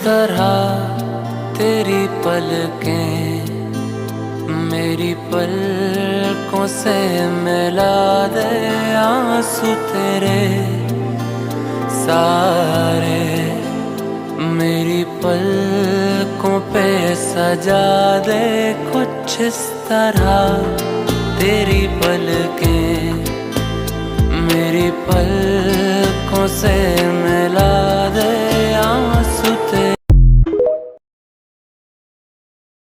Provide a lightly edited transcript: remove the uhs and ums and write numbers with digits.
तरह तेरी पलकें मेरी पलकों से मिला दे, आंसू तेरे सारे मेरी पलकों पे सजा दे। कुछ इस तरह तेरी पलकें मेरी पलकों से मिला दे।